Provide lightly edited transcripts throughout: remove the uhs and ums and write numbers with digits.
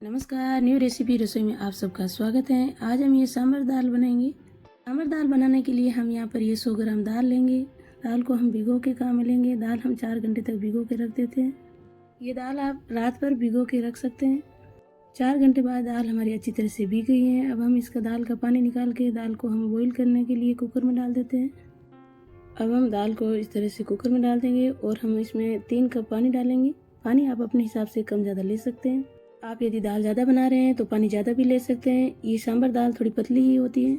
नमस्कार, new recipe रसोई में आप सबका स्वागत है। आज हम ये सांभर दाल बनाएंगे। सांभर दाल बनाने के लिए हम यहाँ पर ये 100 ग्राम दाल लेंगे। दाल को हम भिगो के काम में लेंगे। दाल हम 4 घंटे तक भिगो के रख देते हैं। ये दाल आप रात भर भिगो के रख सकते हैं। 4 घंटे बाद दाल हमारी अच्छी तरह से भीग गई है। अब हम इसका दाल का पानी निकाल के दाल को हम बॉईल करने के लिए कुकर में डाल देते हैं। अब हम दाल को इस तरह से कुकर में डाल देंगे और हम इसमें 3 कप पानी डालेंगे। पानी आप अपने हिसाब से कम ज़्यादा ले सकते हैं। आप यदि दाल ज़्यादा बना रहे हैं तो पानी ज़्यादा भी ले सकते हैं। ये सांभर दाल थोड़ी पतली ही होती है।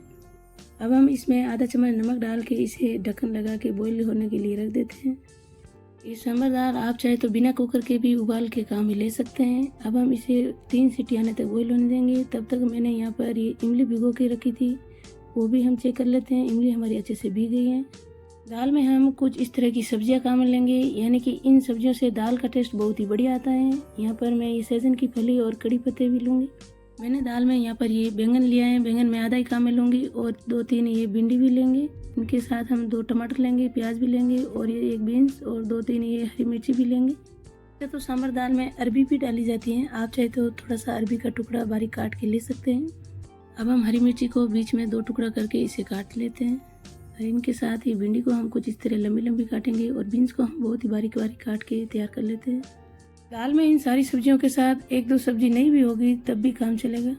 अब हम इसमें आधा चम्मच नमक डाल के इसे ढक्कन लगा के बॉईल होने के लिए रख देते हैं। ये सांभर दाल आप चाहे तो बिना कुकर के भी उबाल के काम में ले सकते हैं। अब हम इसे 3 सीटी आने तक बॉईल होने देंगे। तब तक मैंने यहाँ पर ये इमली भिगो के रखी थी, वो भी हम चेक कर लेते हैं। इमली हमारी अच्छे से भीग गई है। दाल में हम कुछ इस तरह की सब्जियां काम में लेंगे, यानी कि इन सब्जियों से दाल का टेस्ट बहुत ही बढ़िया आता है। यहाँ पर मैं ये सहजन की फली और कड़ी पत्ते भी लूँगी। मैंने दाल में यहाँ पर ये बैंगन लिया है। बैंगन में आधा ही काम में लूँगी और 2-3 ये भिंडी भी लेंगे। इनके साथ हम 2 टमाटर लेंगे, प्याज भी लेंगे और ये 1 बीन्स और 2-3 ये हरी मिर्ची भी लेंगे। तो सांभर दाल में अरबी भी डाली जाती है। आप चाहे तो थोड़ा सा अरबी का टुकड़ा बारीक काट के ले सकते हैं। अब हम हरी मिर्ची को बीच में 2 टुकड़ा करके इसे काट लेते हैं। और इनके साथ ही भिंडी को हम कुछ इस तरह लंबी लंबी काटेंगे और बीन्स को हम बहुत ही बारीक बारीक काट के तैयार कर लेते हैं। दाल में इन सारी सब्जियों के साथ 1-2 सब्जी नहीं भी होगी तब भी काम चलेगा।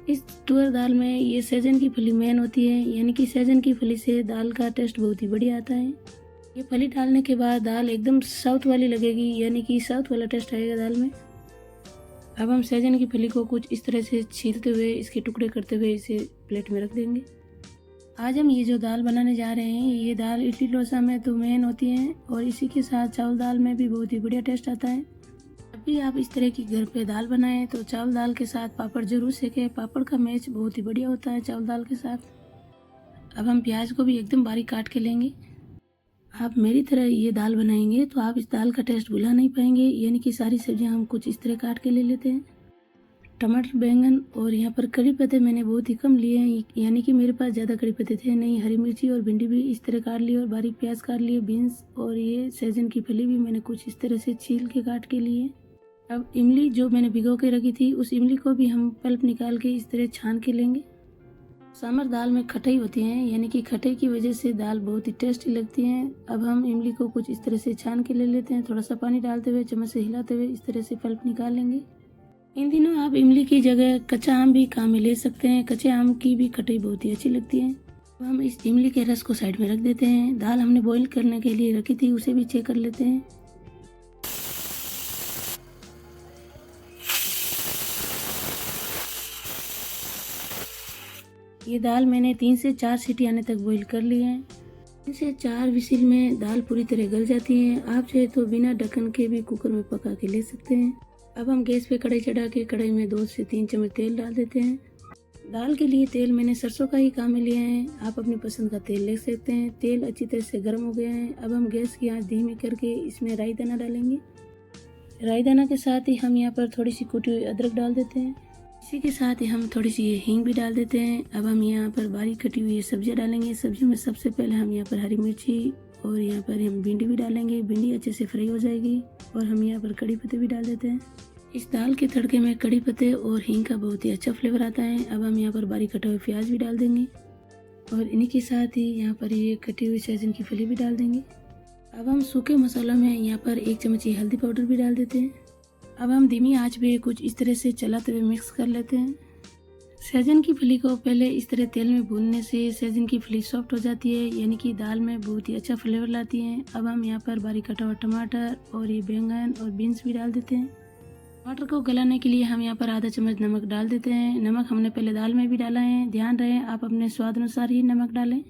इस तुअर दाल में ये सहजन की फली मेन होती है, यानी कि सहजन की फली से दाल का टेस्ट बहुत ही बढ़िया आता है। ये फली डालने के बाद दाल एकदम साउथ वाली लगेगी, यानी कि साउथ वाला टेस्ट आएगा दाल में। अब हम सहजन की फली को कुछ इस तरह से छीलते हुए, इसके टुकड़े करते हुए इसे प्लेट में रख देंगे। आज हम ये जो दाल बनाने जा रहे हैं, ये दाल इडली डोसा में तो मेन होती है और इसी के साथ चावल दाल में भी बहुत ही बढ़िया टेस्ट आता है। जब भी आप इस तरह की घर पे दाल बनाएं तो चावल दाल के साथ पापड़ जरूर सेकें। पापड़ का मैच बहुत ही बढ़िया होता है चावल दाल के साथ। अब हम प्याज को भी एकदम बारीक काट के लेंगे। आप मेरी तरह ये दाल बनाएंगे तो आप इस दाल का टेस्ट भुला नहीं पाएंगे, यानी कि सारी सब्जियां हम कुछ इस तरह काट के ले लेते हैं। टमाटर, बैंगन और यहाँ पर कड़ी पत्ते मैंने बहुत ही कम लिए हैं, यानी कि मेरे पास ज़्यादा कड़ी पत्ते थे नहीं। हरी मिर्ची और भिंडी भी इस तरह काट ली और बारीक प्याज काट लिए। बीन्स और ये सहजन की फली भी मैंने कुछ इस तरह से छील के काट के लिए। अब इमली जो मैंने भिगो के रखी थी, उस इमली को भी हम पल्प निकाल के इस तरह छान के लेंगे। सांभर दाल में खटाई होती है, यानी कि खटाई की वजह से दाल बहुत ही टेस्टी लगती है। अब हम इमली को कुछ इस तरह से छान के ले लेते हैं। थोड़ा सा पानी डालते हुए चम्मच से हिलाते हुए इस तरह से पल्प निकाल लेंगे। इन दिनों आप इमली की जगह कच्चा आम भी काम में ले सकते हैं। कच्चे आम की भी खटाई बहुत ही अच्छी लगती है। तो हम इस इमली के रस को साइड में रख देते हैं। दाल हमने बॉईल करने के लिए रखी थी, उसे भी चेक कर लेते हैं। ये दाल मैंने 3 से 4 सीटी आने तक बॉईल कर ली है। 3 से 4 विसिल में दाल पूरी तरह गल जाती है। आप चाहे तो बिना ढक्कन के भी कुकर में पका के ले सकते हैं। अब हम गैस पे कढ़ाई चढ़ा के कढ़ाई में 2 से 3 चम्मच तेल डाल देते हैं। दाल के लिए तेल मैंने सरसों का ही काम में लिया है। आप अपनी पसंद का तेल ले सकते हैं। तेल अच्छी तरह से गर्म हो गया है। अब हम गैस की आंच धीमी करके इसमें राई दाना डालेंगे। राई दाना के साथ ही हम यहाँ पर थोड़ी सी कुटी हुई अदरक डाल देते हैं। इसी के साथ ही हम थोड़ी सी हींग भी डाल देते हैं। अब हम यहाँ पर बारीक कटी हुई सब्जियाँ डालेंगे। सब्जियों में सबसे पहले हम यहाँ पर हरी मिर्ची और यहाँ पर हम भिंडी भी डालेंगे। भिंडी अच्छे से फ्राई हो जाएगी और हम यहाँ पर कड़ी पत्ते भी डाल देते हैं। इस दाल के तड़के में कड़ी पत्ते और हींग का बहुत ही अच्छा फ्लेवर आता है। अब हम यहाँ पर बारीक कटा हुआ प्याज भी डाल देंगे और इन्हीं के साथ ही यहाँ पर ये कटी हुई सहजन की फली भी डाल देंगे। अब हम सूखे मसालों में यहाँ पर 1 चम्मच हल्दी पाउडर भी डाल देते हैं। अब हम धीमी आंच पे कुछ इस तरह से चलाते हुए मिक्स कर लेते हैं। सहजन की फली को पहले इस तरह तेल में भूनने से सहजन की फली सॉफ्ट हो जाती है, यानी कि दाल में बहुत ही अच्छा फ्लेवर लाती है। अब हम यहाँ पर बारीक कटा हुआ टमाटर और ये बैंगन और बीन्स भी डाल देते हैं। टमाटर को गलाने के लिए हम यहाँ पर आधा चम्मच नमक डाल देते हैं। नमक हमने पहले दाल में भी डाला है, ध्यान रहे आप अपने स्वाद अनुसार ही नमक डालें।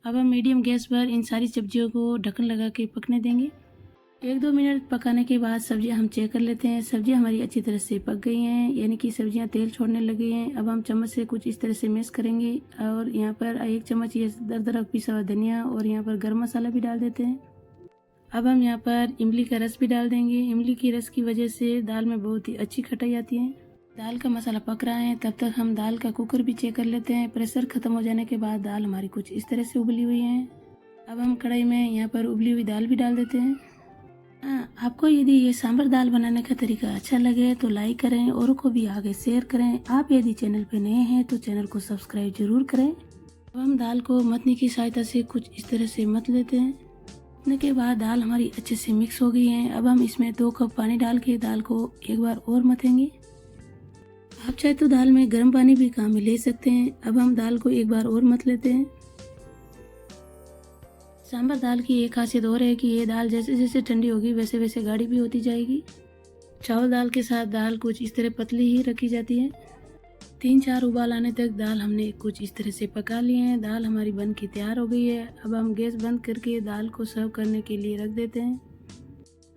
अब हम मीडियम गैस पर इन सारी सब्जियों को ढक्कन लगा के पकने देंगे। 1-2 मिनट पकाने के बाद सब्जियां हम चेक कर लेते हैं। सब्जियां हमारी अच्छी तरह से पक गई हैं, यानी कि सब्जियां तेल छोड़ने लगी हैं। अब हम चम्मच से कुछ इस तरह से मैश करेंगे और यहाँ पर 1 चम्मच ये दरदरा पिसा हुआ धनिया और यहाँ पर गरम मसाला भी डाल देते हैं। अब हम यहाँ पर इमली का रस भी डाल देंगे। इमली की रस की वजह से दाल में बहुत ही अच्छी खटाई आती है। दाल का मसाला पक रहा है, तब तक हम दाल का कुकर भी चेक कर लेते हैं। प्रेशर खत्म हो जाने के बाद दाल हमारी कुछ इस तरह से उबली हुई है। अब हम कढ़ाई में यहाँ पर उबली हुई दाल भी डाल देते हैं। आपको यदि ये सांभर दाल बनाने का तरीका अच्छा लगे तो लाइक करें, औरों को भी आगे शेयर करें। आप यदि चैनल पे नए हैं तो चैनल को सब्सक्राइब जरूर करें। अब हम दाल को मतनी की सहायता से कुछ इस तरह से मत लेते हैं। मतने के बाद दाल हमारी अच्छे से मिक्स हो गई है। अब हम इसमें 2 कप पानी डाल के दाल को एक बार और मथेंगे। आप चाहे तो दाल में गर्म पानी भी काम में ले सकते हैं। अब हम दाल को एक बार और मथ लेते हैं। सांभर दाल की एक खासियत और है कि ये दाल जैसे जैसे ठंडी होगी वैसे वैसे गाढ़ी भी होती जाएगी। चावल दाल के साथ दाल कुछ इस तरह पतली ही रखी जाती है। 3-4 उबाल आने तक दाल हमने कुछ इस तरह से पका लिए हैं। दाल हमारी बन के तैयार हो गई है। अब हम गैस बंद करके दाल को सर्व करने के लिए रख देते हैं।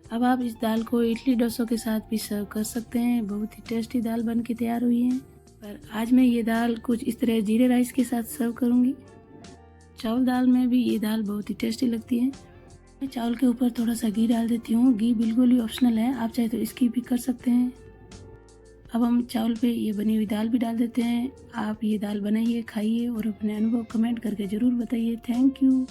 अब आप इस दाल को इडली डोसों के साथ भी सर्व कर सकते हैं। बहुत ही टेस्टी दाल बन के तैयार हुई है। पर आज मैं ये दाल कुछ इस तरह जीरे राइस के साथ सर्व करूँगी। चावल दाल में भी ये दाल बहुत ही टेस्टी लगती है। मैं चावल के ऊपर थोड़ा सा घी डाल देती हूँ। घी बिल्कुल ही ऑप्शनल है, आप चाहे तो स्किप भी कर सकते हैं। अब हम चावल पे ये बनी हुई दाल भी डाल देते हैं। आप ये दाल बनाइए, खाइए और अपने अनुभव कमेंट करके ज़रूर बताइए। Thank you.